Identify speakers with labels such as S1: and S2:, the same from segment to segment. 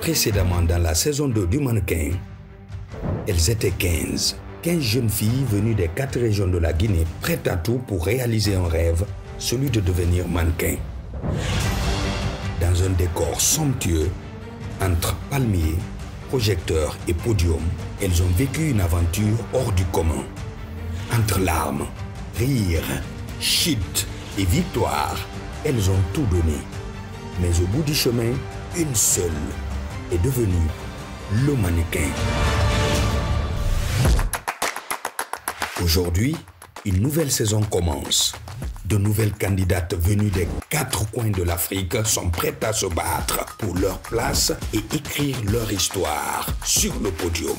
S1: Précédemment, dans la saison 2 du mannequin, elles étaient 15. 15 jeunes filles venues des 4 régions de la Guinée, prêtes à tout pour réaliser un rêve, celui de devenir mannequin. Dans un décor somptueux, entre palmiers, projecteurs et podiums, elles ont vécu une aventure hors du commun. Entre larmes, rires, chutes et victoires, elles ont tout donné. Mais au bout du chemin, une seule est devenue le mannequin. Aujourd'hui, une nouvelle saison commence. De nouvelles candidates venues des 4 coins de l'Afrique sont prêtes à se battre pour leur place et écrire leur histoire sur le podium.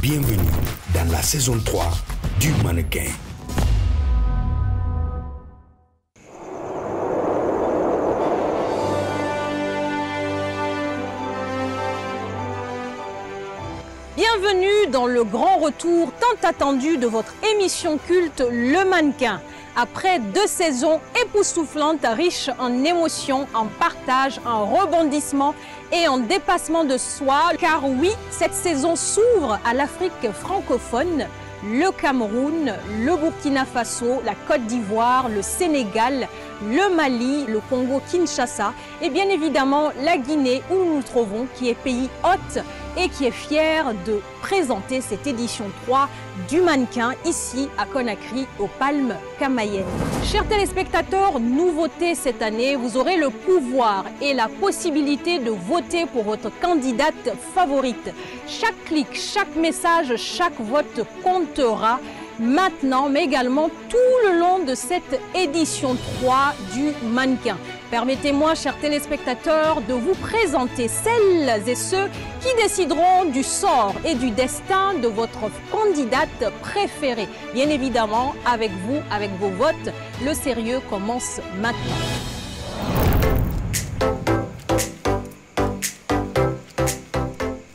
S1: Bienvenue dans la saison 3 du mannequin.
S2: Bienvenue dans le grand retour tant attendu de votre émission culte Le Mannequin. Après 2 saisons époustouflantes, riches en émotions, en partage, en rebondissements et en dépassement de soi. Car oui, cette saison s'ouvre à l'Afrique francophone, le Cameroun, le Burkina Faso, la Côte d'Ivoire, le Sénégal, le Mali, le Congo-Kinshasa et bien évidemment la Guinée où nous nous trouvons, qui est pays hôte et qui est fier de présenter cette édition 3 du mannequin ici à Conakry, aux Palmes Camayennes. Chers téléspectateurs, nouveauté cette année, vous aurez le pouvoir et la possibilité de voter pour votre candidate favorite. Chaque clic, chaque message, chaque vote comptera maintenant, mais également tout le long de cette édition 3 du mannequin. Permettez-moi, chers téléspectateurs, de vous présenter celles et ceux qui décideront du sort et du destin de votre candidate préférée. Bien évidemment, avec vous, avec vos votes, le sérieux commence maintenant.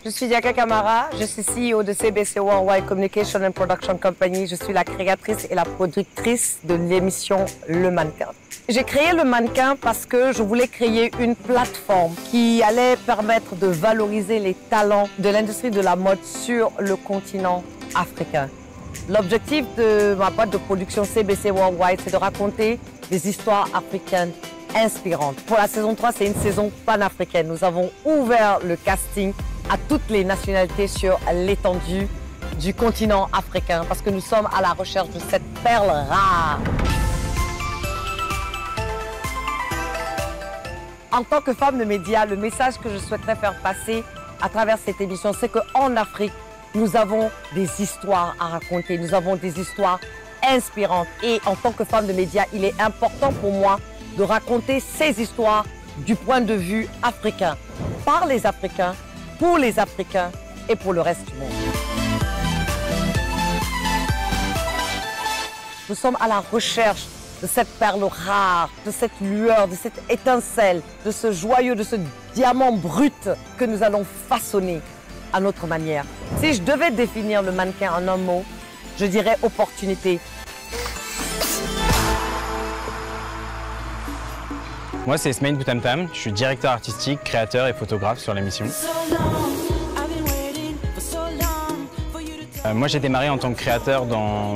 S3: Je suis Diaka Kamara, je suis CEO de CBC Worldwide Communication and Production Company. Je suis la créatrice et la productrice de l'émission Le Mannequin. J'ai créé Le Mannequin parce que je voulais créer une plateforme qui allait permettre de valoriser les talents de l'industrie de la mode sur le continent africain. L'objectif de ma boîte de production CBC Worldwide, c'est de raconter des histoires africaines inspirantes. Pour la saison 3, c'est une saison panafricaine. Nous avons ouvert le casting à toutes les nationalités sur l'étendue du continent africain parce que nous sommes à la recherche de cette perle rare. En tant que femme de médias, le message que je souhaiterais faire passer à travers cette émission, c'est qu'en Afrique, nous avons des histoires à raconter, nous avons des histoires inspirantes. Et en tant que femme de médias, il est important pour moi de raconter ces histoires du point de vue africain, par les Africains, pour les Africains et pour le reste du monde. Nous sommes à la recherche de cette perle rare, de cette lueur, de cette étincelle, de ce joyau, de ce diamant brut que nous allons façonner à notre manière. Si je devais définir le mannequin en un mot, je dirais opportunité.
S4: Moi, c'est Smaïn Boutamtam, je suis directeur artistique, créateur et photographe sur l'émission. Moi, j'ai démarré en tant que créateur dans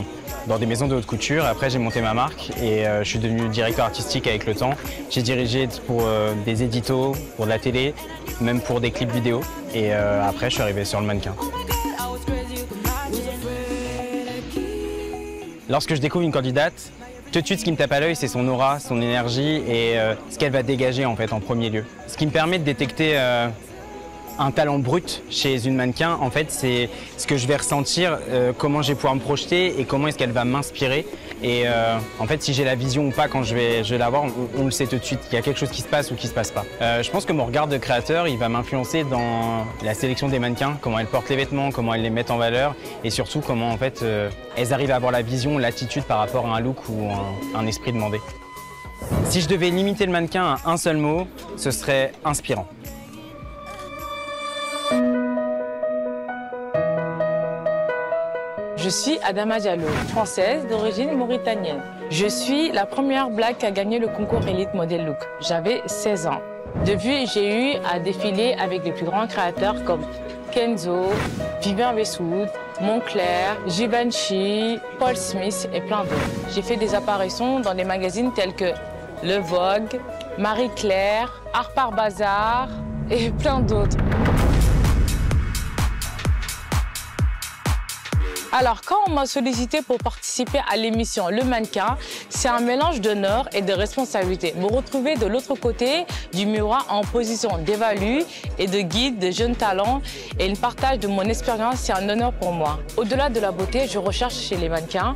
S4: des maisons de haute couture. Après, j'ai monté ma marque et je suis devenu directeur artistique avec le temps. J'ai dirigé pour des éditos, pour de la télé, même pour des clips vidéo. Et après, je suis arrivé sur le mannequin. Lorsque je découvre une candidate, tout de suite, ce qui me tape à l'œil, c'est son aura, son énergie et ce qu'elle va dégager en fait en premier lieu. Ce qui me permet de détecter un talent brut chez une mannequin, en fait, c'est ce que je vais ressentir, comment je vais pouvoir me projeter et comment est-ce qu'elle va m'inspirer. Et en fait, si j'ai la vision ou pas quand je vais la voir, on le sait tout de suite. Il y a quelque chose qui se passe ou qui se passe pas. Je pense que mon regard de créateur, il va m'influencer dans la sélection des mannequins, comment elles portent les vêtements, comment elles les mettent en valeur et surtout comment en fait elles arrivent à avoir la vision, l'attitude par rapport à un look ou un esprit demandé. Si je devais limiter le mannequin à un seul mot, ce serait inspirant.
S5: Je suis Adama Diallo, française d'origine mauritanienne. Je suis la première Black à gagner le concours Elite Model Look. J'avais 16 ans. Depuis, j'ai eu à défiler avec les plus grands créateurs comme Kenzo, Vivian Westwood, Moncler, Givenchy, Paul Smith et plein d'autres. J'ai fait des apparitions dans des magazines tels que Le Vogue, Marie Claire, Harper's Bazaar et plein d'autres. Alors, quand on m'a sollicité pour participer à l'émission Le Mannequin, c'est un mélange d'honneur et de responsabilité. Me retrouver de l'autre côté du miroir en position d'évalu et de guide de jeunes talents et une partage de mon expérience, c'est un honneur pour moi. Au-delà de la beauté, je recherche chez les mannequins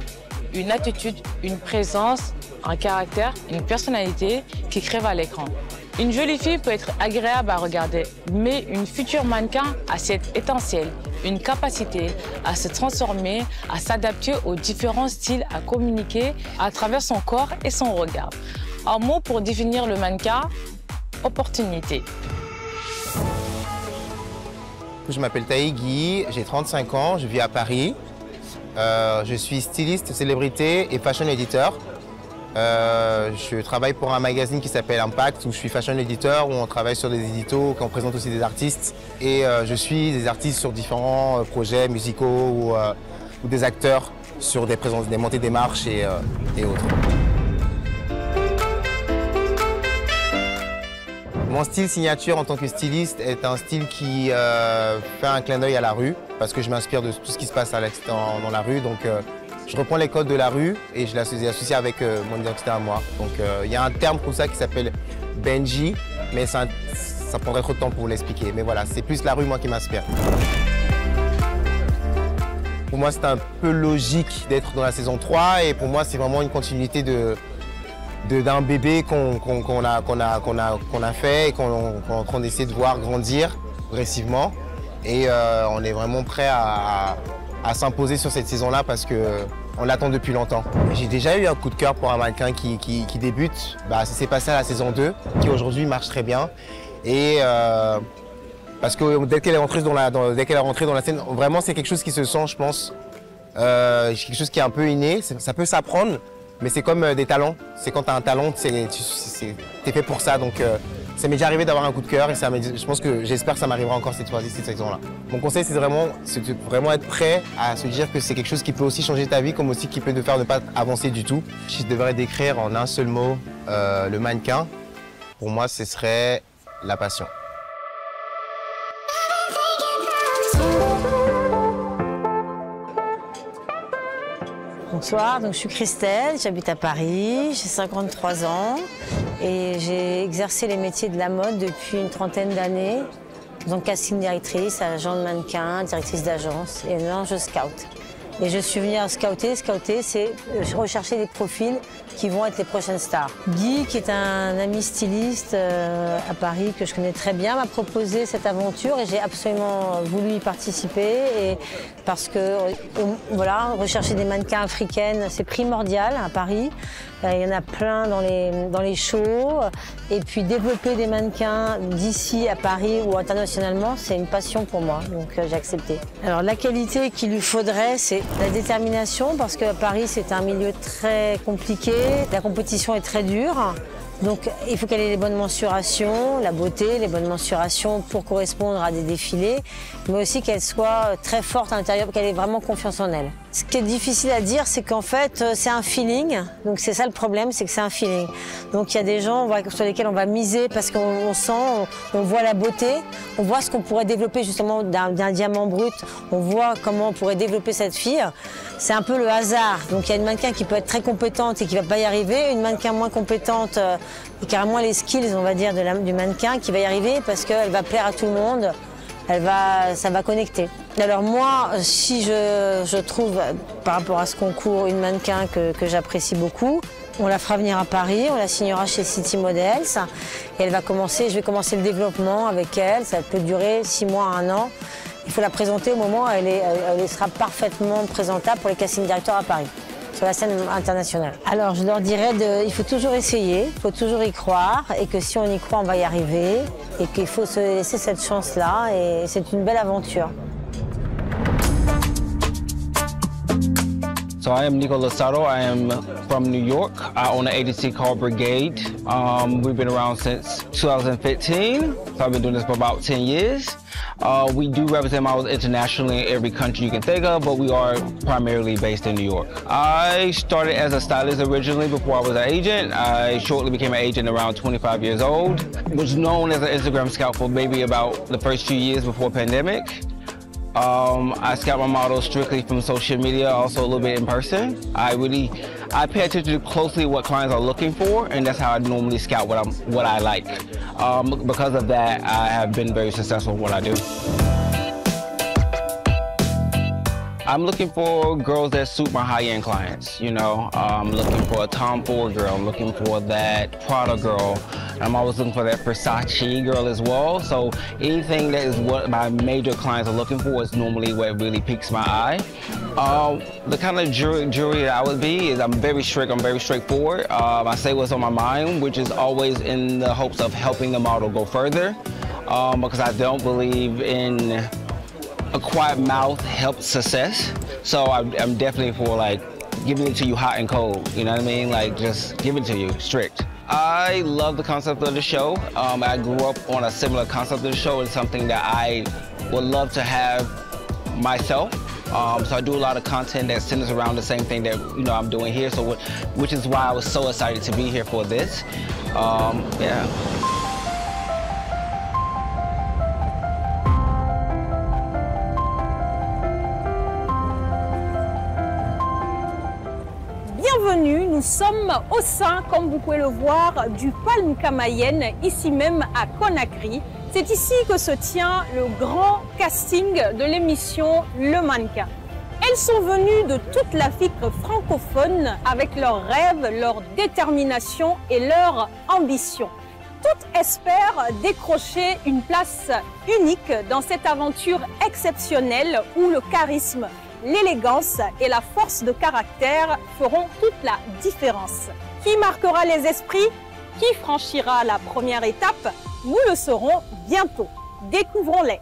S5: une attitude, une présence, un caractère, une personnalité qui crève à l'écran. Une jolie fille peut être agréable à regarder, mais une future mannequin a cette étincelle, une capacité à se transformer, à s'adapter aux différents styles, à communiquer à travers son corps et son regard. Un mot pour définir le mannequin, opportunité.
S6: Je m'appelle Taï Guy, j'ai 35 ans, je vis à Paris. Je suis styliste, célébrité et fashion editor. Je travaille pour un magazine qui s'appelle Impact, où je suis fashion editor, où on travaille sur des éditos, où on présente aussi des artistes. Et je suis des artistes sur différents projets musicaux ou des acteurs sur des montées des marches et autres. Mon style signature en tant que styliste est un style qui fait un clin d'œil à la rue, parce que je m'inspire de tout ce qui se passe dans la rue. Donc, je reprends les codes de la rue et je les associe avec mon identité à moi. Donc il y a un terme pour ça qui s'appelle Benji, mais ça prendrait trop de temps pour vous l'expliquer. Mais voilà, c'est plus la rue, moi, qui m'inspire. Pour moi, c'est un peu logique d'être dans la saison 3 et pour moi, c'est vraiment une continuité d'un bébé qu'on a fait et qu'on est en train d'essayer de voir grandir progressivement. Et on est vraiment prêt à s'imposer sur cette saison-là parce qu'on l'attend depuis longtemps. J'ai déjà eu un coup de cœur pour un mannequin qui débute. Ça s'est passé à la saison 2, qui aujourd'hui marche très bien. Et parce que dès qu'elle est rentrée dans la scène, vraiment c'est quelque chose qui se sent, je pense. Quelque chose qui est un peu inné, ça peut s'apprendre, mais c'est comme des talents. C'est quand tu as un talent, t'es fait pour ça. Donc ça m'est déjà arrivé d'avoir un coup de cœur et j'espère que ça m'arrivera encore cette fois-ci, cette saison-là. Mon conseil, c'est de vraiment être prêt à se dire que c'est quelque chose qui peut aussi changer ta vie, comme aussi qui peut te faire ne pas avancer du tout. Si je devrais décrire en un seul mot le mannequin, pour moi, ce serait la passion.
S7: Bonsoir, donc je suis Christelle, j'habite à Paris, j'ai 53 ans et j'ai exercé les métiers de la mode depuis une trentaine d'années. Donc casting directrice, agent de mannequin, directrice d'agence et maintenant je scout. Et je suis venue à scouter. Scouter, c'est rechercher des profils qui vont être les prochaines stars. Guy, qui est un ami styliste à Paris que je connais très bien, m'a proposé cette aventure et j'ai absolument voulu y participer. Et parce que voilà, rechercher des mannequins africaines, c'est primordial à Paris. Il y en a plein dans les shows. Et puis développer des mannequins d'ici à Paris ou internationalement, c'est une passion pour moi. Donc j'ai accepté. Alors la qualité qu'il lui faudrait, c'est la détermination, parce qu'à Paris, c'est un milieu très compliqué. La compétition est très dure. Donc il faut qu'elle ait les bonnes mensurations, la beauté, les bonnes mensurations pour correspondre à des défilés, mais aussi qu'elle soit très forte à l'intérieur, qu'elle ait vraiment confiance en elle. Ce qui est difficile à dire, c'est qu'en fait, c'est un feeling. Donc c'est ça le problème, c'est que c'est un feeling. Donc il y a des gens sur lesquels on va miser parce qu'on sent, on voit la beauté, on voit ce qu'on pourrait développer justement d'un diamant brut, on voit comment on pourrait développer cette fille. C'est un peu le hasard. Donc il y a une mannequin qui peut être très compétente et qui ne va pas y arriver, une mannequin moins compétente et qui a moins les skills, on va dire, du mannequin qui va y arriver parce qu'elle va plaire à tout le monde, ça va connecter. Alors moi, si je trouve, par rapport à ce concours, une mannequin que j'apprécie beaucoup, on la fera venir à Paris, on la signera chez City Models et je vais commencer le développement avec elle, ça peut durer 6 mois à 1 an. Il faut la présenter au moment où elle sera parfaitement présentable pour les casting directeurs à Paris, sur la scène internationale. Alors je leur dirais il faut toujours essayer, il faut toujours y croire et que si on y croit, on va y arriver et qu'il faut se laisser cette chance-là et c'est une belle aventure.
S8: So I am Nico Losado. I am from New York. I own an agency called Brigade. We've been around since 2015. So I've been doing this for about 10 years. We do represent models internationally in every country you can think of, but we are primarily based in New York. I started as a stylist originally before I was an agent. I shortly became an agent around 25 years old. Was known as an Instagram scout for maybe about the first few years before pandemic. I scout my models strictly from social media, also a little bit in person. I pay attention closely to what clients are looking for, and that's how I normally scout what I like. Because of that, I have been very successful in what I do. I'm looking for girls that suit my high-end clients, you know. I'm looking for a Tom Ford girl, I'm looking for that Prada girl. I'm always looking for that Versace girl as well. So anything that is what my major clients are looking for is normally what really piques my eye. The kind of jury that I would be is I'm very strict, I'm very straightforward. I say what's on my mind, which is always in the hopes of helping the model go further. Because I don't believe in a quiet mouth helps success. So I'm definitely for like giving it to you hot and cold, you know what I mean? Like just give it to you, strict. I love the concept of the show. I grew up on a similar concept of the show. It's something that I would love to have myself. So I do a lot of content that centers around the same thing that I'm doing here. So which is why I was so excited to be here for this. Yeah.
S2: Bienvenue, nous sommes au sein, comme vous pouvez le voir, du Palm Camayen, ici même à Conakry. C'est ici que se tient le grand casting de l'émission Le Mannequin. Elles sont venues de toute l'Afrique francophone avec leurs rêves, leur détermination et leur ambition. Toutes espèrent décrocher une place unique dans cette aventure exceptionnelle où le charisme, l'élégance et la force de caractère feront toute la différence. Qui marquera les esprits? Qui franchira la première étape? Nous le saurons bientôt. Découvrons-les.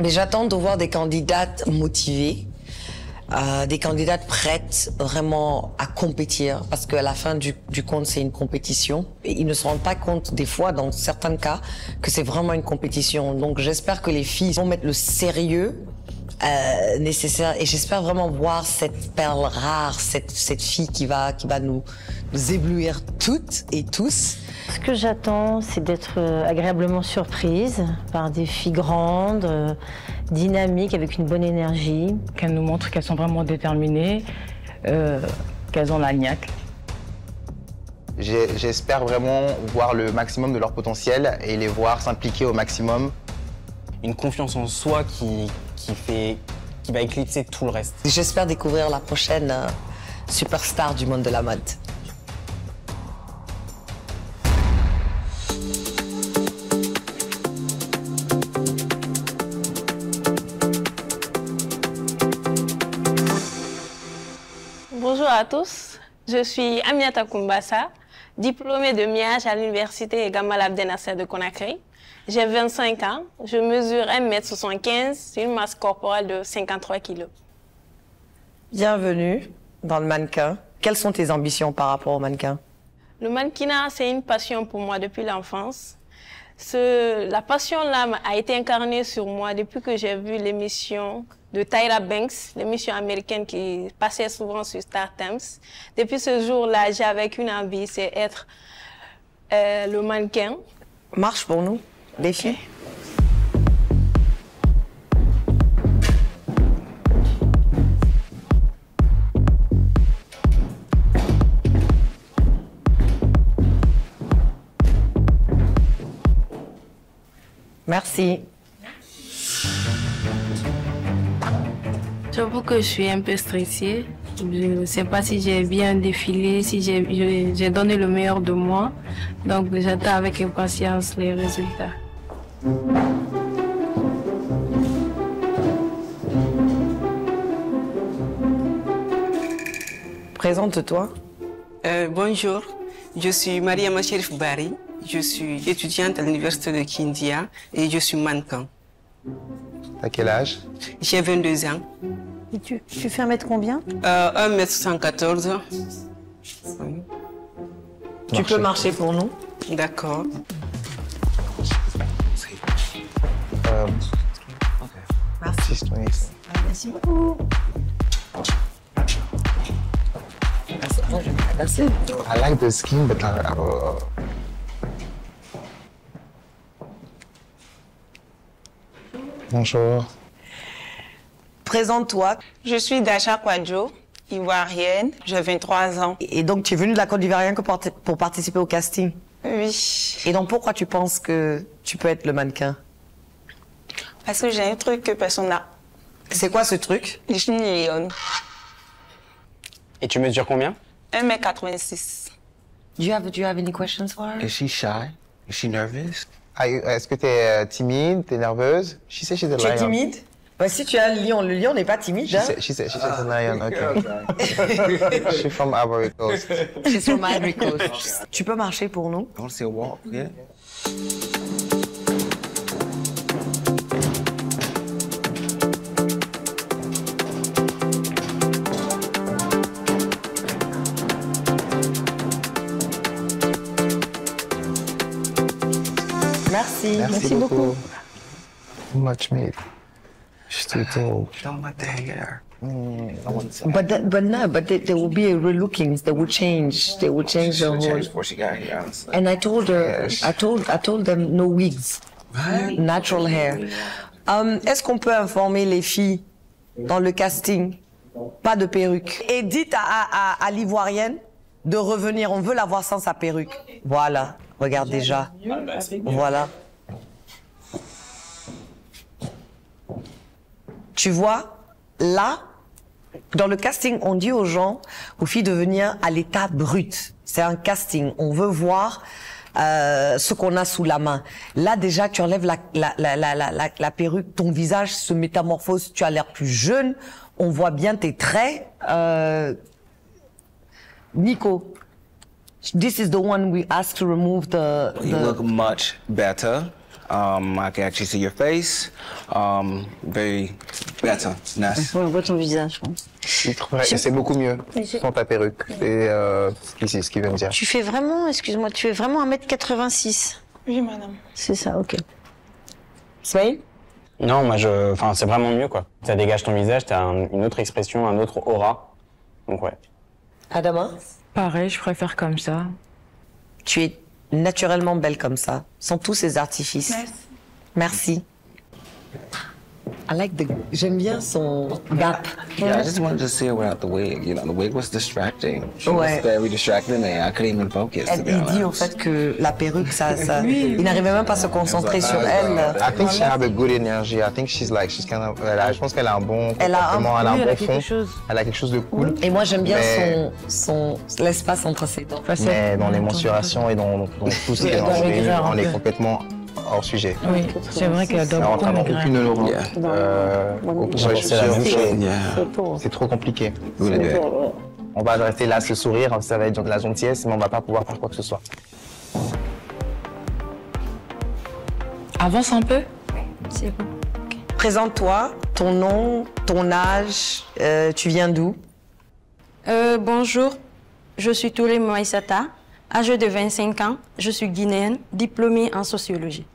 S3: Mais j'attends de voir des candidates motivées, des candidates prêtes vraiment à compétir, parce qu'à la fin du compte, c'est une compétition. Et ils ne se rendent pas compte, des fois, dans certains cas, que c'est vraiment une compétition. Donc j'espère que les filles vont mettre le sérieux nécessaire, et j'espère vraiment voir cette perle rare, cette fille qui va nous éblouir toutes et tous.
S7: Ce que j'attends, c'est d'être agréablement surprise par des filles grandes, dynamiques, avec une bonne énergie.
S5: Qu'elles nous montrent qu'elles sont vraiment déterminées, qu'elles ont la niaque.
S6: J'espère vraiment voir le maximum de leur potentiel et les voir s'impliquer au maximum.
S4: Une confiance en soi qui fait qui va éclipser tout le reste.
S3: J'espère découvrir la prochaine superstar du monde de la mode.
S9: Bonjour à tous, je suis Aminata Koumbassa, diplômée de MIAGE à l'université Gamal Abdel Nasser de Conakry. J'ai 25 ans, je mesure 1m75, une masse corporelle de 53 kg.
S3: Bienvenue dans le mannequin. Quelles sont tes ambitions par rapport au mannequin?
S9: Le mannequinat, c'est une passion pour moi depuis l'enfance. La passion-là a été incarnée sur moi depuis que j'ai vu l'émission de Tyra Banks, l'émission américaine qui passait souvent sur Star Times. Depuis ce jour-là, j'avais qu'une envie, c'est être le mannequin.
S3: Marche pour nous, les filles. Merci.
S9: J'avoue que je suis un peu stressée. Je ne sais pas si j'ai bien défilé, si j'ai donné le meilleur de moi. Donc j'attends avec impatience les résultats.
S3: Présente-toi.
S10: Bonjour, je suis Mariama Cherif Bari. Je suis étudiante à l'université de Kindia et je suis mannequin.
S6: T'as quel âge?
S10: J'ai 22 ans.
S7: Et tu fais 1 mètre combien?
S10: 1m114. Oui.
S3: Tu peux marcher pour nous?
S10: D'accord.
S3: Merci.
S7: Merci beaucoup.
S3: Merci.
S6: I like the skin, but Bonjour.
S3: Présente-toi.
S11: Je suis Dacha Kwadjo, ivoirienne, j'ai 23 ans.
S3: Et donc, tu es venue de la Côte d'Ivoire rien que pour participer au casting?
S11: Oui.
S3: Et donc, pourquoi tu penses que tu peux être le mannequin?
S11: Parce que j'ai un truc que personne n'a.
S3: C'est quoi ce truc?
S11: Je suis Lyon.
S4: Et tu mesures combien?
S11: 1m86.
S3: Do you have any questions for her?
S8: Is she shy? Is she nervous?
S6: Est-ce que t'es timide? T'es nerveuse? She said she's a lion.
S3: Tu es timide? Bah, si tu as le lion n'est pas timide.
S6: She said she's a lion, okay. She's from Ivory Coast.
S3: She's from Ivory Coast. Tu peux marcher pour nous?
S8: I want to see a walk, yeah?
S3: Merci.
S6: Merci beaucoup. Too much meat. She's too tall.
S8: Don't let the hair.
S3: But there will be a relooking. They will change. They will change the whole.
S8: Before she got here, honestly.
S3: And I told her, I told them no wigs, natural hair. Est-ce qu'on peut informer les filles dans le casting, pas de perruque? Et dites à l'ivoirienne de revenir. On veut la voir sans sa perruque. Voilà. Regarde déjà. Voilà. Tu vois, là, dans le casting, on dit aux gens, aux filles de venir à l'état brut. C'est un casting. On veut voir ce qu'on a sous la main. Là, déjà, tu enlèves la perruque, ton visage se métamorphose, tu as l'air plus jeune, on voit bien tes traits. Nico, this is the one we asked to remove the...
S8: You look much better. I can actually see your face. Very better. Nice.
S7: On voit ton visage, je pense.
S6: Il trouverait que c'est beaucoup mieux sans ta perruque. C'est ce qu'il veut me dire.
S7: Tu fais vraiment, excuse-moi, tu es vraiment 1m86?
S11: Oui, madame.
S7: C'est ça, ok.
S3: Smaïl?
S4: Non, moi, c'est vraiment mieux, quoi. Ça dégage ton visage, t'as une autre expression, un autre aura. Donc, ouais.
S3: Adama?
S5: Pareil, je préfère comme ça.
S3: Tu es naturellement belle comme ça, sans tous ces artifices.
S11: Merci.
S3: Merci. J'aime bien son gap.
S8: Yeah, I just wanted to see her without the wig. You know, the wig was distracting. She
S3: Ouais.
S8: was very distracting and I couldn't even focus, to be
S3: Il dit au
S8: honest.
S3: fait que la perruque, il n'arrivait même pas à se concentrer sur elle.
S6: I think she had a good energy. I think she's kind of. Je pense qu'elle a un bon comportement, elle a un bon fond. Elle a quelque chose de cool.
S3: Et moi, j'aime bien l'espace entre ses dents.
S6: Mais dans les mensurations et dans tout ce qui est dans on est complètement hors sujet.
S5: Oui, c'est vrai qu'elle adore beaucoup
S6: Notamment
S5: maigrir.
S6: aucune Laurent. Aucune chaussure.
S8: Yeah.
S6: C'est trop compliqué.
S8: Really good.
S6: On va rester là, se sourire, ça va être de la gentillesse, mais on va pas pouvoir faire quoi que ce soit.
S5: Avance un peu.
S7: C'est bon.
S3: Présente-toi, ton nom, ton âge, tu viens d'où?
S12: Bonjour, je suis Touré Moïsata, âgée de 25 ans, je suis guinéenne, diplômée en sociologie.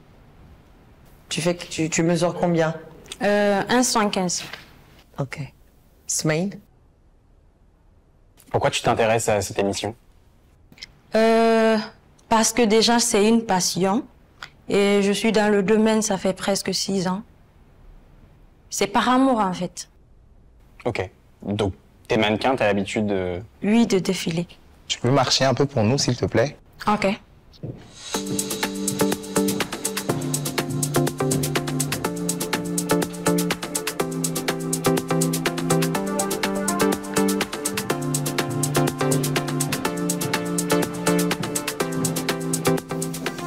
S3: Tu mesures combien?
S12: 1,75.
S3: Ok. Smaïn?
S4: Pourquoi tu t'intéresses à cette émission?
S12: Parce que déjà, c'est une passion. Et je suis dans le domaine, ça fait presque 6 ans. C'est par amour, en fait.
S4: Ok. Donc, t'es mannequin, t'as l'habitude de...
S12: Oui, de défiler.
S6: Tu peux marcher un peu pour nous, s'il te plaît?
S12: Ok.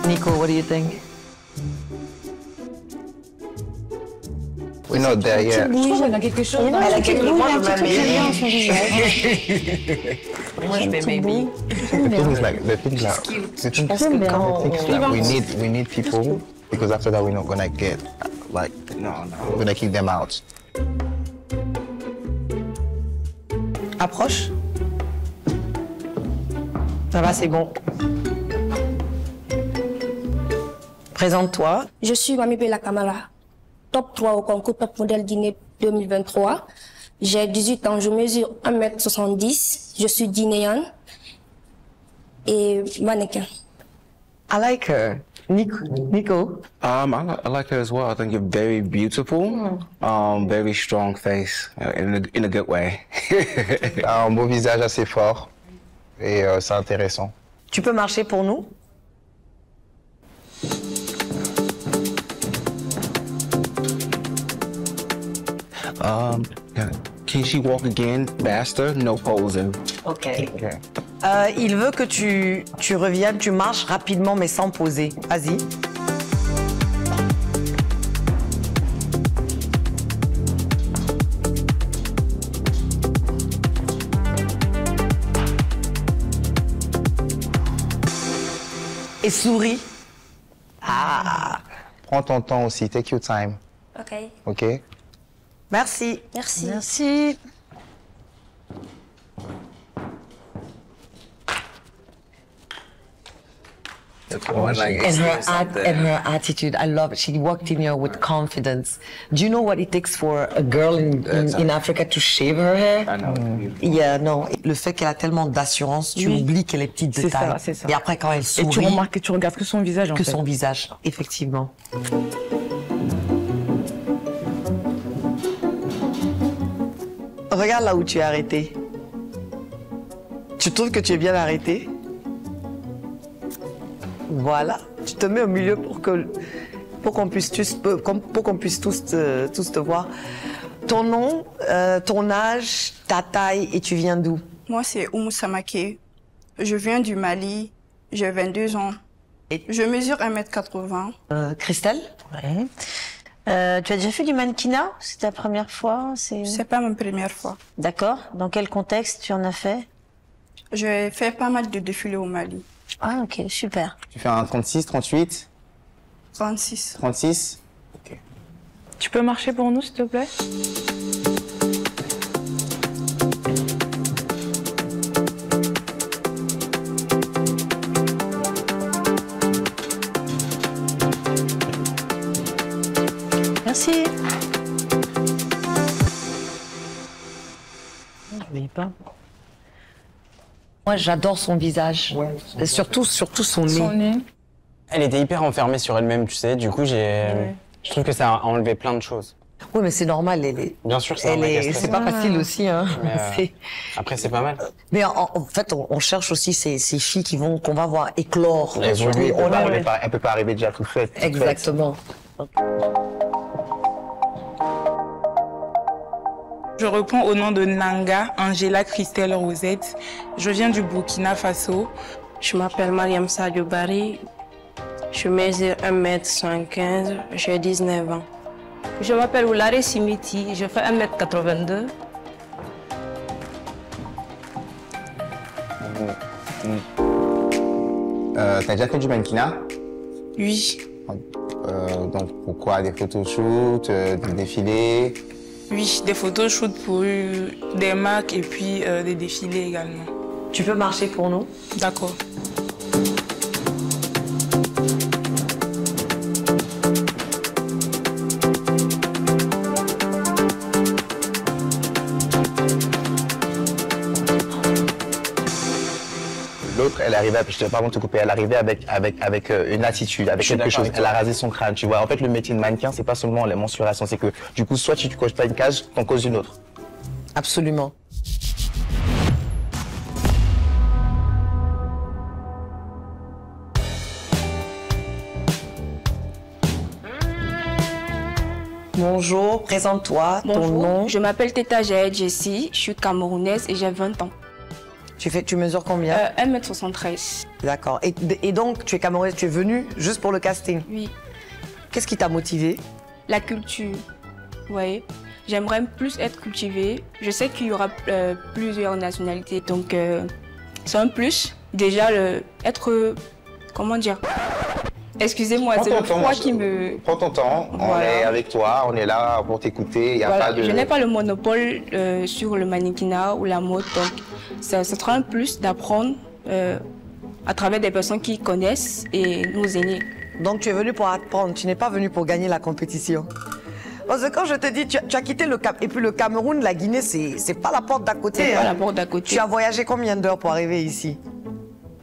S3: Nico, what do you think?
S6: We're not there yet.
S5: Elle a quelque chose.
S3: Elle a quelque chose. Moi, je
S7: Moi, je vais m'aimer.
S6: The thing is like, we need people because after that we're not gonna get like we're gonna kick them out.
S3: Approche. Ça va, c'est bon. Présente-toi.
S13: Je suis Mami Bella Kamara, top 3 au concours Top Modèle Guinée 2023. J'ai 18 ans, je mesure 1m70, je suis guinéenne et mannequin.
S3: I like her. Nico?
S8: I like her as well. I think you're very beautiful. Very strong face, in a good way.
S6: Un beau visage assez fort et c'est intéressant.
S3: Tu peux marcher pour nous?
S8: Can she walk again faster? No posing.
S3: Ok. Il veut que tu reviennes, tu marches rapidement mais sans poser. Vas-y. Et souris. Ah.
S6: Prends ton temps aussi, take your time.
S13: Ok.
S6: Ok?
S3: Merci.
S13: Merci.
S7: Merci. And her attitude, I love it. She walked in here with confidence. Do you know what it takes for a girl in Africa to shave her hair?
S8: I know.
S3: Yeah, non. Le fait qu'elle a tellement d'assurance, tu oublies qu'elle est petite de taille.
S5: C'est ça.
S3: Et après, quand elle sourit...
S5: Et tu remarques que tu regardes que son visage, en fait.
S3: Que son visage, effectivement. Regarde là où tu es arrêté. Tu trouves que tu es bien arrêté? Voilà. Tu te mets au milieu pour qu'on puisse tous te voir. Ton nom, ton âge, ta taille et tu viens d'où?
S14: Moi, c'est Oumou Samake. Je viens du Mali. J'ai 22 ans.
S3: Et
S14: je mesure 1m80.
S3: Christelle?
S7: Ouais. Tu as déjà fait du mannequinat? C'est ta première fois?
S14: C'est pas ma première fois.
S7: D'accord. Dans quel contexte tu en as fait?
S14: J'ai fait pas mal de défilés au Mali.
S7: Ah, ok, super.
S6: Tu fais un 36, 38?
S14: 36.
S6: 36? Ok.
S5: Tu peux marcher pour nous, s'il te plaît?
S7: Merci.
S5: Je ne pas.
S3: Moi, j'adore son visage. Ouais. Surtout son nez.
S4: Elle était hyper enfermée sur elle-même, tu sais. Du coup, je trouve que ça a enlevé plein de choses.
S3: Oui, mais c'est normal.
S4: Bien sûr, c'est
S3: pas facile aussi. Hein.
S4: Mais, après, c'est pas mal.
S3: Mais en fait, on cherche aussi ces filles qu'on va voir éclore.
S6: Elle peut pas arriver déjà toute faite.
S3: Exactement.
S15: Je reprends au nom de Nanga Angela Christelle Rosette. Je viens du Burkina Faso.
S16: Je m'appelle Mariam Sadio Bari. Je mesure 1m75, j'ai 19 ans.
S17: Je m'appelle Oulare Simiti, je fais 1m82.
S6: T'as déjà fait du mannequinat?
S15: Oui.
S6: Donc pourquoi? Des photoshoots, des défilés?
S15: Oui, des photoshoots pour des marques et puis des défilés également.
S3: Tu peux marcher pour nous?
S15: D'accord.
S6: L'autre, elle arrivait, je ne vais pas te couper, elle arrivait avec une attitude, avec quelque chose. Elle a rasé son crâne, tu vois. En fait, le métier de mannequin, c'est pas seulement les mensurations, c'est que du coup, soit tu ne coches pas une case, tu en causes une autre.
S3: Absolument. Bonjour, présente-toi, ton nom.
S14: Je m'appelle Teta Jaed Jessie, je suis camerounaise et j'ai 20 ans.
S3: Tu mesures combien?
S14: 1m73.
S3: D'accord. Et donc, tu es camerounaise, tu es venue juste pour le casting?
S14: Oui.
S3: Qu'est-ce qui t'a motivée?
S14: La culture. Oui. J'aimerais plus être cultivée. Je sais qu'il y aura plusieurs nationalités, donc c'est un plus. Déjà, être... Comment dire? Excusez-moi, c'est le froid qui me...
S6: Prends ton temps,
S14: Voilà.
S6: On est avec toi, on est là pour t'écouter, il n'y a
S14: Voilà.
S6: pas de...
S14: Je n'ai pas le monopole sur le mannequinat ou la mode, donc ça sera un plus d'apprendre à travers des personnes qui connaissent et nos aînés.
S3: Donc tu es venu pour apprendre, tu n'es pas venu pour gagner la compétition. Parce que quand je te dis, tu as quitté le Cap, et puis le Cameroun, la Guinée, c'est pas la porte d'à côté.
S14: C'est pas la porte d'à côté.
S3: Tu as voyagé combien d'heures pour arriver ici?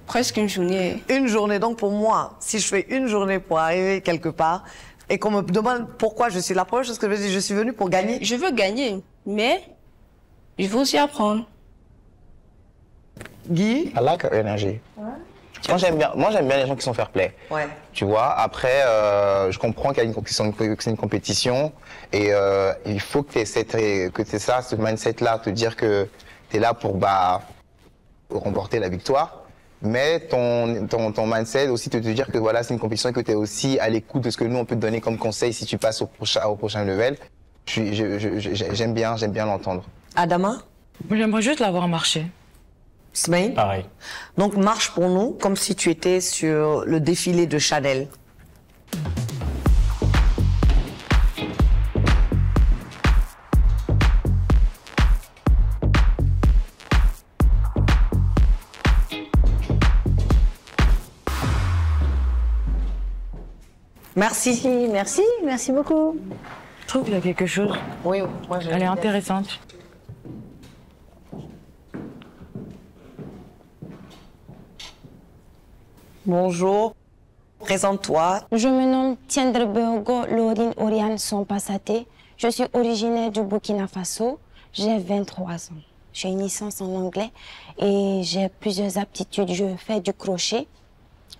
S14: Presque une journée.
S3: Une journée. Donc pour moi, si je fais une journée pour arriver quelque part et qu'on me demande pourquoi je suis la première chose que je veux dire, je suis venue pour gagner.
S14: Je veux gagner, mais je veux aussi apprendre.
S3: Guy?
S6: I like her energy.
S3: Ouais.
S6: Moi j'aime bien les gens qui sont fair play.
S3: Ouais.
S6: Tu vois, après je comprends qu'il y a que c'est une compétition et il faut que tu aies ça, ce mindset là, te dire que tu es là pour remporter la victoire. Mais ton mindset aussi de te dire que voilà, c'est une compétition et que tu es aussi à l'écoute de ce que nous on peut te donner comme conseil si tu passes au prochain level. J'aime bien l'entendre.
S3: Adama?
S5: J'aimerais juste la voir marcher.
S3: Smaïn?
S4: Pareil.
S3: Donc marche pour nous comme si tu étais sur le défilé de Chanel. Merci.
S7: Merci beaucoup.
S3: Je trouve qu'il y a quelque chose. Oui, moi
S5: Elle est intéressante.
S3: Bonjour, présente-toi.
S18: Je me nomme Tiendrebeogo Lorine Oriane Sompasate. Je suis originaire du Burkina Faso. J'ai 23 ans. J'ai une licence en anglais et j'ai plusieurs aptitudes. Je fais du crochet,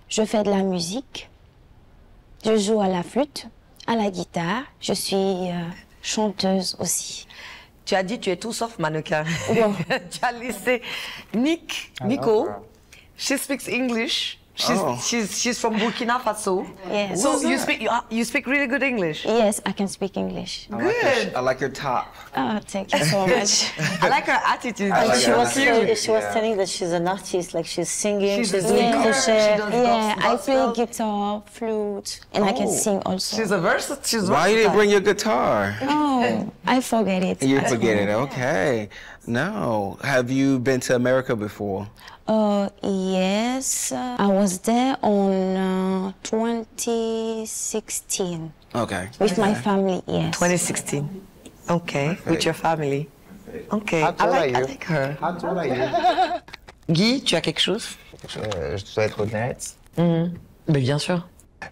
S18: je fais de la musique. Je joue à la flûte, à la guitare. Je suis chanteuse aussi.
S3: Tu as dit tu es tout sauf mannequin.
S18: Wow.
S3: Tu as laissé Nico. She speaks English. She's from Burkina Faso.
S18: Yes.
S3: So you speak really good English.
S18: Yes, I can speak English.
S3: Good.
S8: I like your top.
S18: Oh, thank you so much.
S3: I like her attitude.
S7: She was telling that she's an artist, like she's singing, she's doing
S18: Yeah,
S7: crochet.
S18: I play guitar, flute, and I can sing also.
S3: She's a versatile.
S8: Why you didn't bring your guitar?
S18: Oh, I forget it.
S8: You forget it, okay. No. Have you been to America before?
S18: Yes, I was there on 2016.
S8: Okay.
S18: With my family, yes.
S3: 2016. Okay, with your family. Okay,
S6: How tall
S3: I
S6: are you?
S3: like her.
S6: How tall are you?
S3: Guy, tu as quelque chose?
S6: Je dois être honnête.
S3: Mais bien sûr.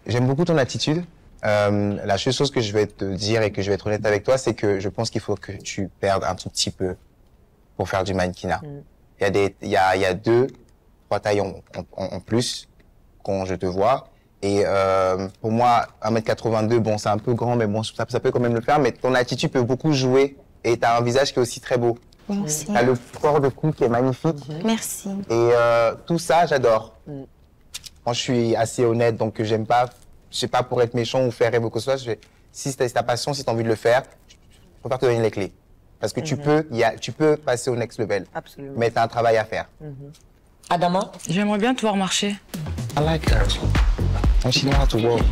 S6: J'aime beaucoup ton attitude. La seule chose que je vais te dire et que je vais être honnête avec toi, c'est que je pense qu'il faut que tu perdes un tout petit peu pour faire du mannequinat. Il y a 2, 3 tailles en plus quand je te vois. Et pour moi, 1m82, bon, c'est un peu grand, mais bon, ça peut quand même le faire. Mais ton attitude peut beaucoup jouer et tu as un visage qui est aussi très beau.
S18: Merci.
S6: Tu as le corps de cou qui est magnifique.
S18: Merci.
S6: Et tout ça, j'adore. Moi, je suis assez honnête, donc j'aime pas, je sais pas pour être méchant ou faire rêver ou quoi que ce soit. Si c'est ta passion, si tu as envie de le faire, je préfère te donner les clés. Parce que tu peux passer au next level.
S3: Absolument.
S6: Mais tu as un travail à faire.
S3: Adama?
S15: J'aimerais bien te voir marcher.
S6: I like her. And she know how to walk.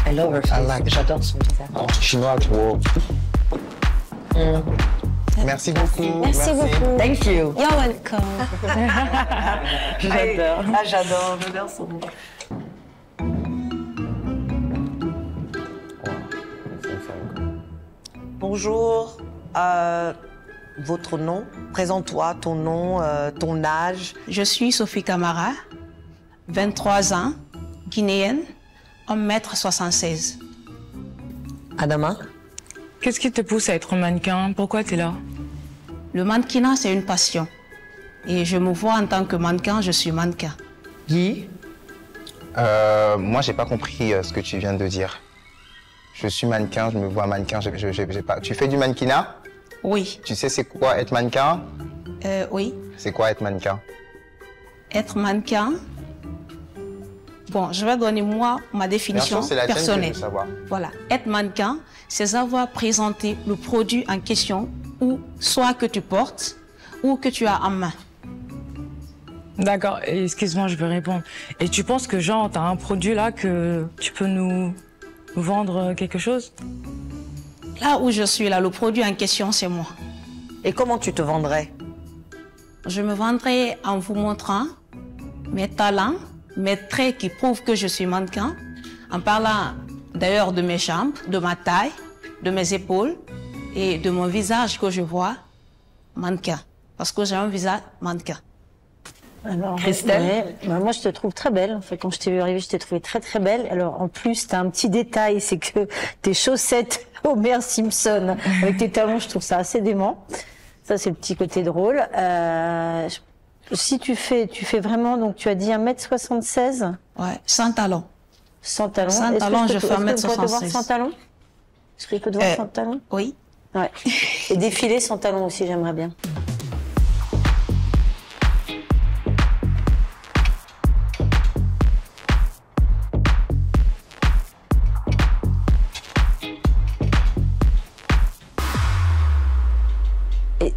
S3: I love her face. J'adore son visage.
S6: She know how to walk. Merci beaucoup.
S18: Merci beaucoup.
S3: Thank you.
S18: You're welcome.
S3: J'adore. Ah, j'adore son nom. Bonjour. Votre nom? Présente-toi, ton nom, ton âge.
S19: Je suis Sophie Camara, 23 ans, guinéenne, 1m76.
S3: Adama?
S15: Qu'est-ce qui te pousse à être mannequin? Pourquoi tu es là?
S19: Le mannequinat, c'est une passion. Et je me vois en tant que mannequin, je suis mannequin.
S3: Guy?
S6: Moi, j'ai pas compris ce que tu viens de dire. Je suis mannequin, je me vois mannequin, j'ai pas... Tu fais du mannequinat?
S19: Oui.
S6: Tu sais c'est quoi être mannequin?
S19: Oui.
S6: C'est quoi être mannequin?
S19: Être mannequin... Bon, je vais donner moi ma définition
S6: Bien sûr, c'est la tienne que je
S19: personnelle.
S6: veux savoir.
S19: Voilà. Être mannequin, c'est savoir présenter le produit en question, ou soit que tu portes, ou que tu as en main.
S15: D'accord, excuse-moi, je vais répondre. Et tu penses que genre, t'as un produit là que tu peux nous vendre quelque chose?
S19: Là où je suis, là, le produit en question, c'est moi.
S3: Et comment tu te vendrais?
S19: Je me vendrais en vous montrant mes talents, mes traits qui prouvent que je suis mannequin, en parlant d'ailleurs de mes jambes, de ma taille, de mes épaules et de mon visage que je vois mannequin. Parce que j'ai un visage mannequin.
S7: Alors,
S3: Christelle?
S7: Moi, je te trouve très belle. En fait, quand je t'ai vu arriver, je t'ai trouvée très, très belle. Alors, en plus, tu as un petit détail, c'est que tes chaussettes Homer Simpson, avec tes talons, je trouve ça assez dément. Ça, c'est le petit côté drôle. Si tu fais vraiment, donc tu as dit 1m76?
S19: Ouais, sans talons.
S7: Sans talons?
S19: Sans talons, je fais 1m76.
S7: Est-ce que je peux te voir sans talons? Est-ce que je peux te voir sans talons?
S19: Oui.
S7: Ouais. Et défiler sans talons aussi, j'aimerais bien.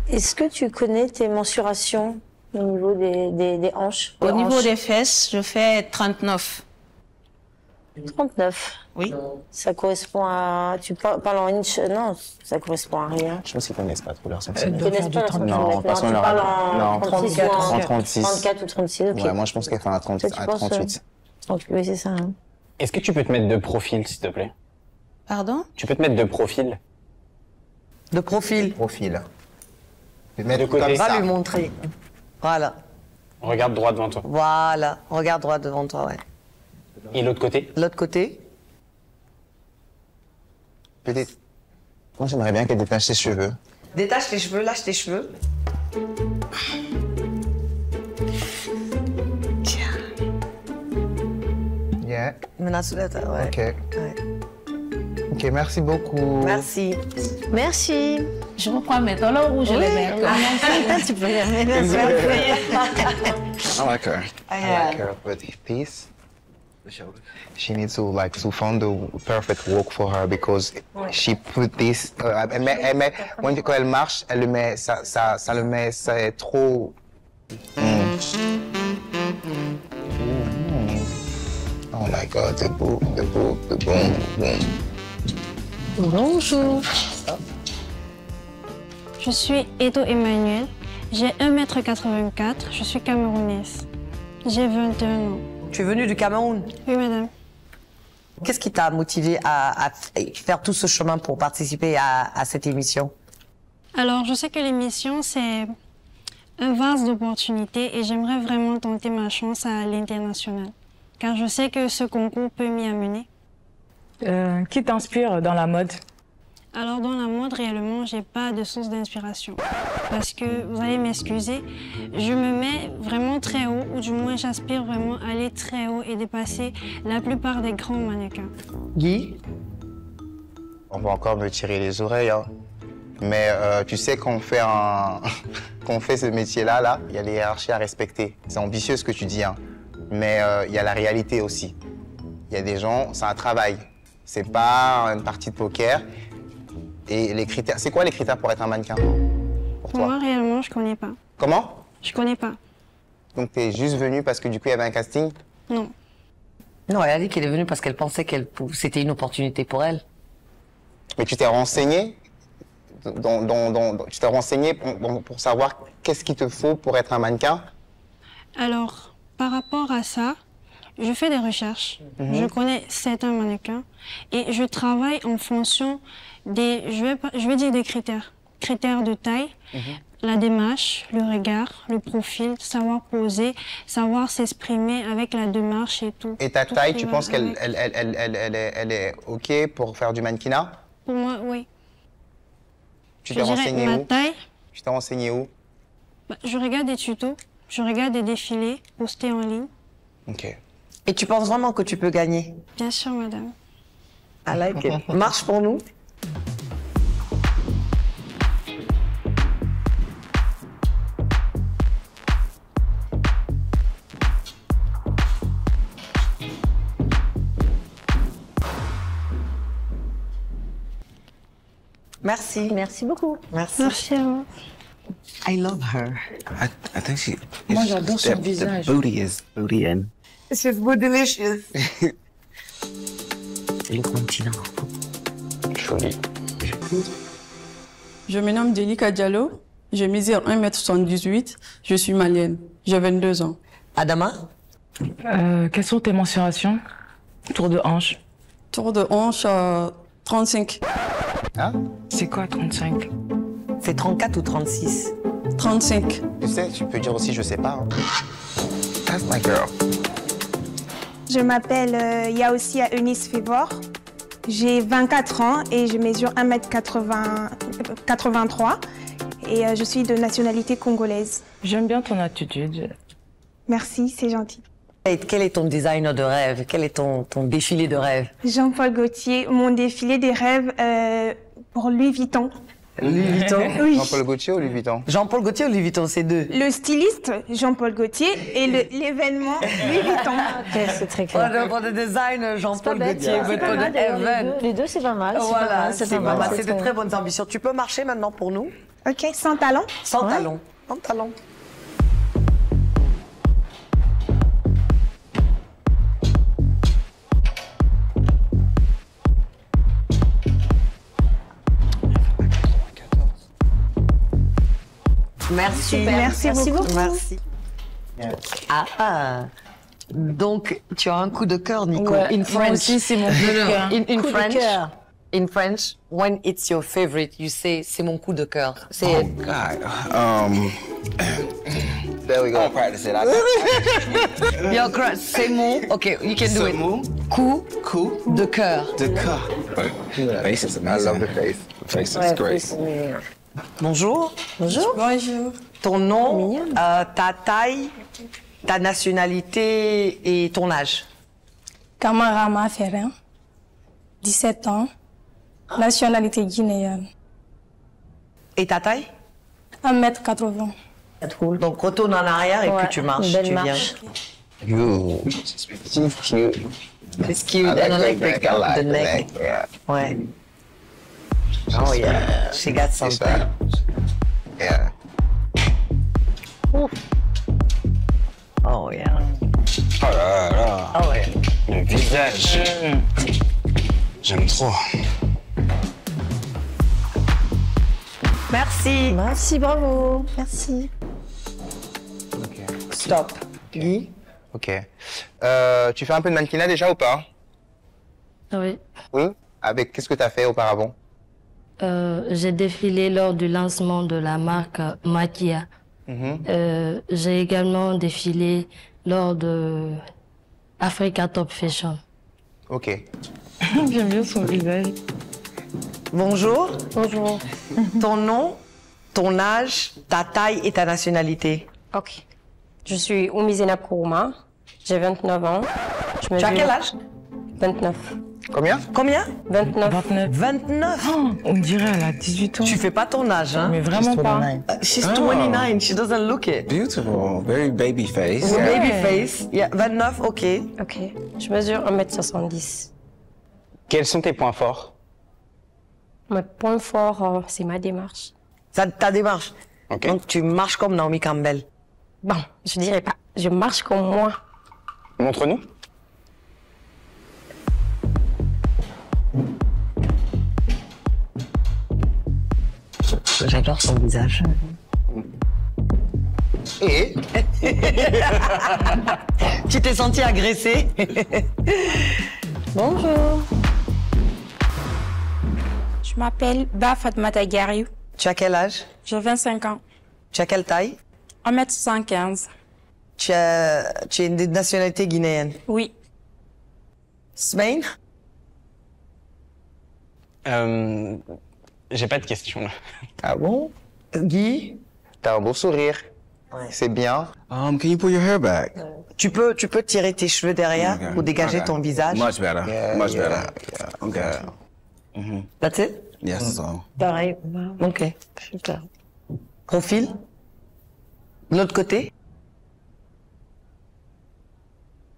S7: Est-ce que tu connais tes mensurations au niveau des hanches?
S19: Au niveau des fesses, je fais 39.
S7: 39?
S19: Oui.
S7: Ça correspond à... Tu parles en inch? Non, ça correspond à rien.
S6: Je pense qu'ils connaissent pas trop leur centimètre.
S7: Ils connaissent pas leur centimètre.
S6: Non, de toute façon,
S7: tu parles en 36 ou en
S6: 36.
S7: 34 ou 36, ok.
S6: Ouais, moi, je pense qu'elle fait un 38.
S7: Oui, c'est ça. Hein.
S4: Est-ce que tu peux te mettre de profil, s'il te plaît?
S19: Pardon?
S4: Tu peux te mettre de profil?
S3: De profil?
S6: Profil.
S4: De côté.
S3: On va lui montrer. Voilà.
S4: Regarde droit devant toi.
S3: Voilà. Regarde droit devant toi, ouais.
S4: Et l'autre côté?
S3: L'autre côté?
S6: Peut-être. Moi, j'aimerais bien qu'elle détache ses cheveux.
S3: Détache tes cheveux, lâche tes cheveux. Tiens.
S6: Yeah.
S3: Maintenant, ouais.
S6: Ok.
S3: Ouais.
S6: Ok, merci beaucoup.
S3: Merci.
S7: Merci.
S19: Je reprends mes talons ou je les mets?
S7: Tu peux y aller.
S6: I like her. I like her, but this, she needs to find the perfect walk for her because she put this. Quand elle marche, elle le met, ça le met, c'est trop. Oh my God, the boom.
S18: Bonjour. Je suis Edo Emmanuel, j'ai 1m84, je suis camerounaise. J'ai 21 ans.
S3: Tu es venue du Cameroun?
S18: Oui, madame.
S3: Qu'est-ce qui t'a motivé à faire tout ce chemin pour participer à cette émission?
S18: Alors, je sais que l'émission, c'est un vase d'opportunités et j'aimerais vraiment tenter ma chance à l'international. Car je sais que ce concours peut m'y amener.
S15: Qui t'inspire dans la mode?
S20: Alors dans la mode, réellement, j'ai pas de source d'inspiration. Parce que, vous allez m'excuser, je me mets vraiment très haut, ou du moins j'aspire vraiment à aller très haut et dépasser la plupart des grands mannequins.
S6: Guy? On va encore me tirer les oreilles, hein. Mais tu sais qu'on fait qu'on fait ce métier-là, il y a les hiérarchies à respecter. C'est ambitieux ce que tu dis, hein. Mais il y a la réalité aussi. Il y a des gens, c'est un travail. C'est pas une partie de poker. Et les critères, c'est quoi les critères pour être un mannequin pour toi?
S20: Moi, réellement, je connais pas.
S6: Comment?
S20: Je connais pas.
S6: Donc t'es juste venue parce que du coup il y avait un casting?
S20: Non.
S3: Non, elle a dit qu'elle est venue parce qu'elle pensait que c'était une opportunité pour elle.
S6: Mais tu t'es renseignée tu t'es renseignée pour savoir qu'est-ce qu'il te faut pour être un mannequin?
S20: Alors, par rapport à ça, je fais des recherches. Je connais certains mannequins et je travaille en fonction des, je vais dire des critères. Critères de taille, la démarche, le regard, le profil, savoir poser, savoir s'exprimer avec la démarche et tout.
S6: Et ta taille, tu penses qu'elle est OK pour faire du mannequinat?
S20: Pour moi, oui.
S6: Tu t'es renseigné
S20: ma
S6: où?
S20: taille,
S6: Tu t'es renseigné où?
S20: je regarde des tutos, je regarde des défilés postés en ligne.
S6: OK.
S3: Et tu penses vraiment que tu peux gagner?
S20: Bien sûr, madame.
S3: I like it. Marche pour nous. Merci.
S7: Merci beaucoup.
S3: Merci.
S20: Merci à vous.
S3: I love her.
S21: I think she.
S3: Moi, j'adore son visage.
S21: The booty is booty in.
S3: She's so delicious.
S21: Le continent. Joli.
S14: Je me nomme Delika Diallo, je mesure 1m78, je suis malienne, j'ai 22 ans.
S3: Adama?
S15: Quelles sont tes mensurations? Tour de hanche.
S14: Tour de hanche, 35.
S6: Hein?
S15: C'est quoi 35?
S3: C'est 34 ou 36?
S14: 35.
S6: Tu sais, tu peux dire aussi je sais pas. Hein. That's my girl.
S22: Je m'appelle Yaosia Eunice Fevor. J'ai 24 ans et je mesure 1m83 et je suis de nationalité congolaise.
S15: J'aime bien ton attitude.
S22: Merci, c'est gentil.
S3: Et quel est ton designer de rêve? Quel est ton défilé de rêve?
S22: Jean-Paul Gaultier, mon défilé des rêves pour Louis Vuitton.
S6: Louis Vuitton?
S22: Oui.
S6: Jean-Paul Gaultier ou Louis Vuitton?
S3: Jean-Paul Gaultier ou Louis Vuitton, c'est deux.
S22: Le styliste, Jean-Paul Gaultier, et l'événement, Louis Vuitton.
S7: Ok, c'est très clair.
S3: Pour le design, Jean-Paul Gaultier.
S7: Les deux, c'est pas mal.
S3: Voilà,
S7: c'est pas mal.
S3: C'est de très bonnes ambitions. Tu peux marcher maintenant pour nous?
S22: Ok, sans talons?
S3: Sans talons. Sans talons. Merci.
S22: Merci beaucoup.
S3: Merci. Ah. Donc, tu as un coup de cœur, Nico.
S15: Ouais,
S3: In French.
S15: moi aussi, c'est mon coup de cœur.
S3: In
S15: Coup de
S3: French.
S15: cœur.
S3: In French, when it's your favorite, you say c'est mon coup de cœur. C'est.
S21: Oh God. There we go. I'll practice it.
S3: Your crush, c'est mon. Okay, you can do it. Coup de cœur.
S21: The car. Face is amazing. I love the face. The face is great.
S3: Bonjour.
S14: Bonjour. Bonjour.
S3: Ton nom, ta taille, ta nationalité et ton âge.
S20: Kamarama Ferrin, 17 ans, nationalité guinéenne.
S3: Et ta taille?
S20: 1m80.
S3: Donc retourne en arrière et puis tu marches.
S7: Belle
S3: tu
S7: marche.
S3: viens.
S21: She's cute.
S3: It's cute.
S21: I
S3: And I like
S21: like
S3: the neck.
S21: Yeah.
S3: Ouais. Oh yeah, she got something.
S21: Yeah.
S3: Oh yeah.
S21: Oh là là.
S3: Oh yeah.
S21: Le visage. J'aime trop.
S3: Merci.
S7: Merci, bravo. Merci.
S3: Stop. Guy.
S6: Ok. Tu fais un peu de mannequinat déjà ou pas?
S23: Oui.
S6: Oui? Avec qu'est-ce que tu as fait auparavant?
S23: J'ai défilé lors du lancement de la marque Maquia. J'ai également défilé lors de Africa Top Fashion.
S6: Ok.
S15: J'aime bien son visage.
S3: Bonjour.
S7: Bonjour.
S3: Ton nom, ton âge, ta taille et ta nationalité.
S7: Ok. Je suis Oumizena Kourouma. J'ai 29 ans.
S3: Tu as quel âge?
S7: 29.
S6: Combien?
S7: 29.
S3: 29.
S15: Oh, on dirait elle a 18 ans.
S3: Tu fais pas ton âge, hein?
S15: Mais vraiment pas.
S3: She's 29. She doesn't look it.
S21: Beautiful. Very baby face.
S3: Baby face. Yeah, 29, ok.
S7: Ok. Je mesure 1m70.
S4: Quels sont tes points forts?
S7: Mon point fort, c'est ma démarche.
S3: Ta démarche.
S4: Ok.
S3: Donc tu marches comme Naomi Campbell.
S7: Bon, je dirais pas. Je marche comme moi.
S4: Montre-nous.
S3: J'adore son visage.
S6: Et
S3: Tu t'es senti agressée?
S7: Bonjour.
S22: Je m'appelle Ba Fatmata Gariou.
S3: Tu as quel âge?
S22: J'ai 25 ans.
S3: Tu as quelle taille?
S22: 1m75.
S3: Tu es de nationalité guinéenne?
S22: Oui.
S3: Spain?
S4: J'ai pas de questions là.
S6: Ah bon?
S3: Guy?
S6: T'as un beau sourire. C'est bien.
S21: Can you pull your hair back?
S3: Tu peux tirer tes cheveux derrière pour dégager ton visage.
S21: Much better. Much better. Okay.
S3: That's it?
S21: Yes, that's all.
S3: Pareil. Ok. Super. Profil? De l'autre côté?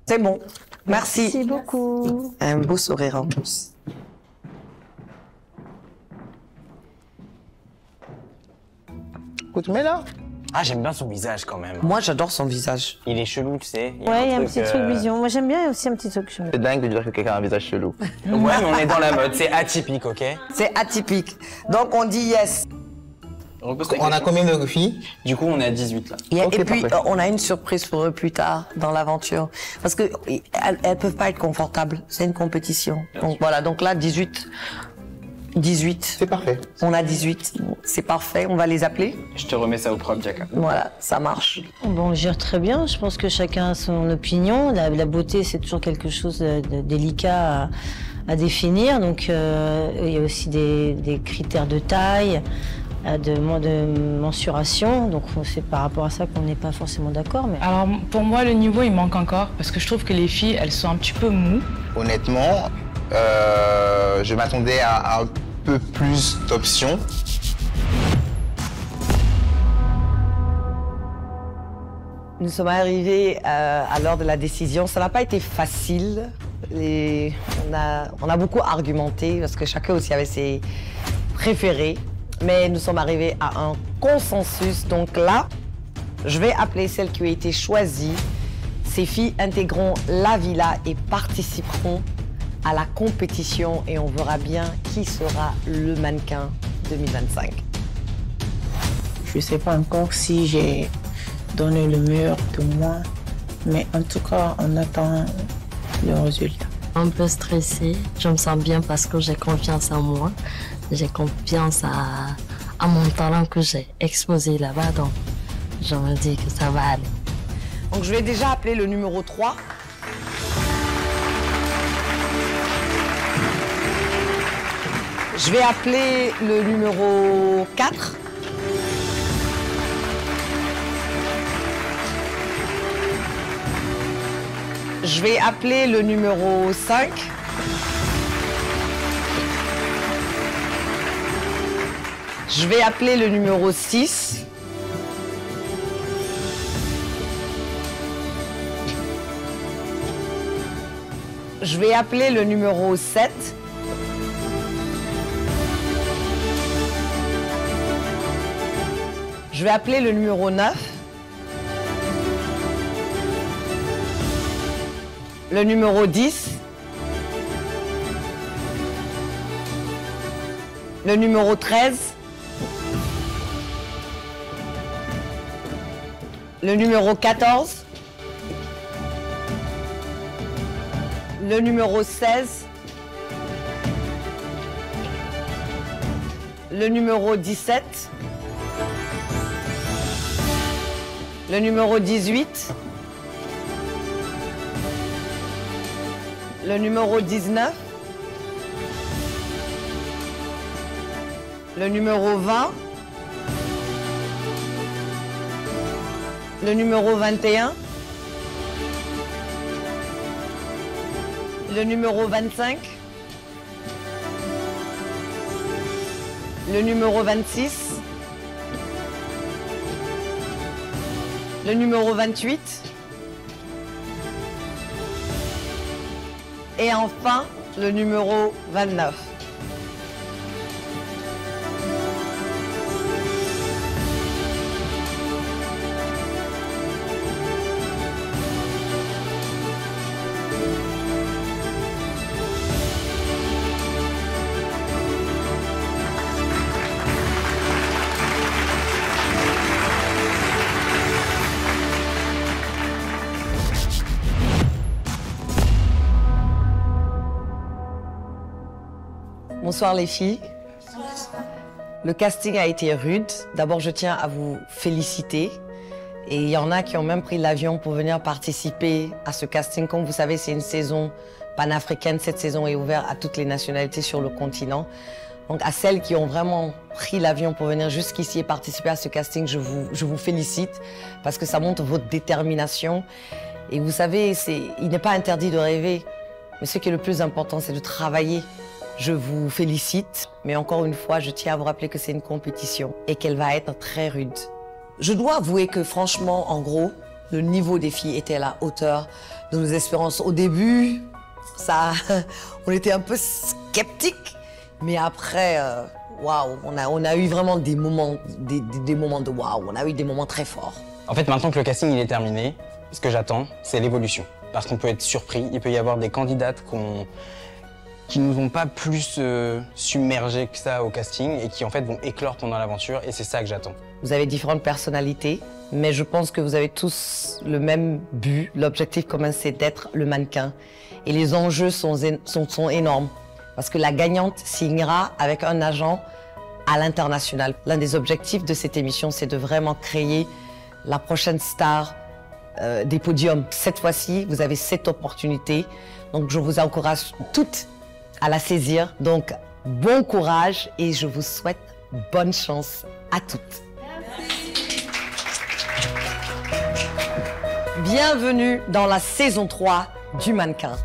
S3: C'est bon. Merci.
S7: Merci beaucoup.
S3: Un beau sourire en plus.
S6: Écoute, mais là.
S4: Ah, j'aime bien son visage quand même.
S3: Moi, j'adore son visage.
S4: Il est chelou, tu sais.
S7: Ouais, il y a un petit truc vision. Moi, j'aime bien aussi un petit truc.
S6: C'est dingue de dire que quelqu'un a un visage chelou.
S4: Ouais, mais on est dans la mode. C'est atypique, ok?
S3: C'est atypique. Donc, on dit yes.
S6: On a combien de filles?
S4: Du coup, on est à 18 là.
S3: Et puis, on a une surprise pour eux plus tard dans l'aventure. Parce que elles peuvent pas être confortables. C'est une compétition. Donc voilà, donc là, 18. 18.
S6: C'est parfait.
S3: On a 18. C'est parfait. On va les appeler.
S4: Je te remets ça au propre, Jacka.
S3: Voilà, ça marche.
S7: Bon, on gère très bien. Je pense que chacun a son opinion. La beauté, c'est toujours quelque chose de délicat à définir. Donc, il y a aussi des critères de taille, de mensuration. Donc, c'est par rapport à ça qu'on n'est pas forcément d'accord. Mais...
S15: Alors, pour moi, le niveau, il manque encore. Parce que je trouve que les filles, elles sont un petit peu moues.
S6: Honnêtement, je m'attendais à un peu plus d'options.
S3: Nous sommes arrivés à l'heure de la décision. Ça n'a pas été facile. On a beaucoup argumenté parce que chacun aussi avait ses préférés. Mais nous sommes arrivés à un consensus. Donc là, je vais appeler celles qui ont été choisies. Ces filles intégreront la villa et participeront à la compétition et on verra bien qui sera le mannequin 2025.
S11: Je ne sais pas encore si j'ai donné le meilleur de moi, mais en tout cas, on attend le résultat.
S23: Un peu stressée, je me sens bien parce que j'ai confiance en moi, j'ai confiance à mon talent que j'ai exposé là-bas, donc je me dis que ça va aller.
S3: Donc je vais déjà appeler le numéro 3. Je vais appeler le numéro 4. Je vais appeler le numéro 5. Je vais appeler le numéro 6. Je vais appeler le numéro 7. Je vais appeler le numéro 9. Le numéro 10. Le numéro 13. Le numéro 14. Le numéro 16. Le numéro 17. Le numéro 18. Le numéro 19. Le numéro 20. Le numéro 21. Le numéro 25. Le numéro 26. Le numéro 28. Et enfin, le numéro 29. Bonsoir les filles. Le casting a été rude. D'abord, je tiens à vous féliciter. Et il y en a qui ont même pris l'avion pour venir participer à ce casting. Comme vous savez, c'est une saison panafricaine. Cette saison est ouverte à toutes les nationalités sur le continent. Donc à celles qui ont vraiment pris l'avion pour venir jusqu'ici et participer à ce casting, je vous félicite parce que ça montre votre détermination. Et vous savez, il n'est pas interdit de rêver. Mais ce qui est le plus important, c'est de travailler. Je vous félicite, mais encore une fois, je tiens à vous rappeler que c'est une compétition et qu'elle va être très rude. Je dois avouer que franchement, en gros, le niveau des filles était à la hauteur de nos espérances. Au début, on était un peu sceptiques, mais après, waouh, on a eu vraiment des moments de waouh, on a eu des moments très forts.
S4: En fait, maintenant que le casting il est terminé, ce que j'attends, c'est l'évolution. Parce qu'on peut être surpris, il peut y avoir des candidates qui nous ont pas plus submergés que ça au casting et qui en fait vont éclore pendant l'aventure et c'est ça que j'attends.
S3: Vous avez différentes personnalités, mais je pense que vous avez tous le même but. L'objectif commun, c'est d'être le mannequin. Et les enjeux sont énormes parce que la gagnante signera avec un agent à l'international. L'un des objectifs de cette émission, c'est de vraiment créer la prochaine star des podiums. Cette fois-ci, vous avez cette opportunité. Donc, je vous encourage toutes à la saisir. Donc, bon courage et je vous souhaite bonne chance à toutes. Merci. Bienvenue dans la saison 3 du mannequin.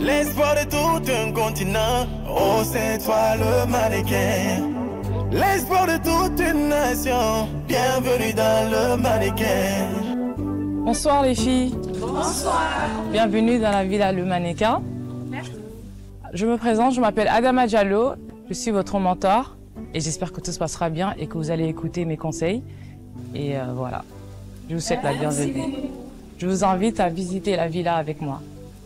S1: L'espoir de tout un continent, oh c'est toi le mannequin. L'espoir de toute une nation, bienvenue dans le mannequin.
S5: Bonsoir les filles.
S1: Bonsoir.
S5: Bienvenue dans la villa Le Mannequin.
S1: Merci.
S5: Je me présente, je m'appelle Adama Diallo, je suis votre mentor et j'espère que tout se passera bien et que vous allez écouter mes conseils. Et voilà, je vous souhaite la bienvenue. Je vous invite à visiter la villa avec moi.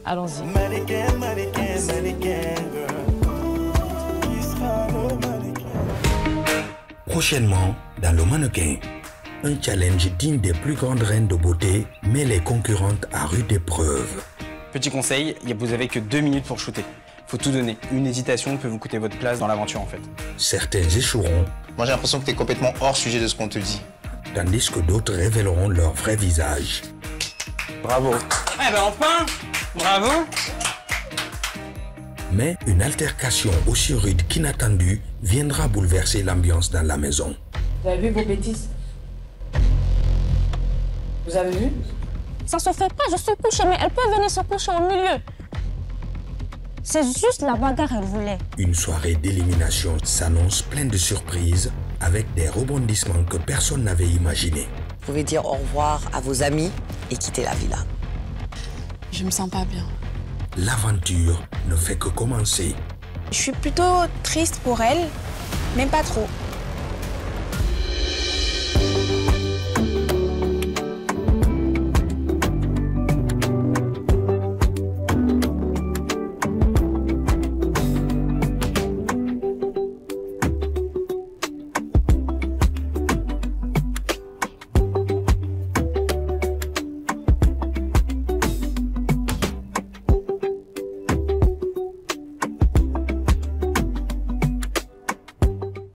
S5: Allons-y.
S1: Mannequin, mannequin, mannequin, girl. Qui sera le mannequin?
S2: Prochainement, dans Le Mannequin, un challenge digne des plus grandes reines de beauté met les concurrentes à rude épreuve.
S4: Petit conseil, vous avez que 2 minutes pour shooter. Faut tout donner. Une hésitation peut vous coûter votre place dans l'aventure en fait.
S2: Certains échoueront.
S6: Moi j'ai l'impression que tu es complètement hors sujet de ce qu'on te dit.
S2: Tandis que d'autres révéleront leur vrai visage.
S4: Bravo. Eh ben enfin! Bravo!
S2: Mais une altercation aussi rude qu'inattendue viendra bouleverser l'ambiance dans la maison.
S5: Vous avez vu vos bêtises? Vous avez vu?
S20: Ça se fait pas, je suis couchée, mais elle peut venir se coucher au milieu. C'est juste la bagarre qu'elle voulait.
S2: Une soirée d'élimination s'annonce pleine de surprises avec des rebondissements que personne n'avait imaginés.
S3: Vous pouvez dire au revoir à vos amis et quitter la villa.
S9: Je me sens pas bien.
S2: L'aventure ne fait que commencer.
S22: Je suis plutôt triste pour elle, mais pas trop.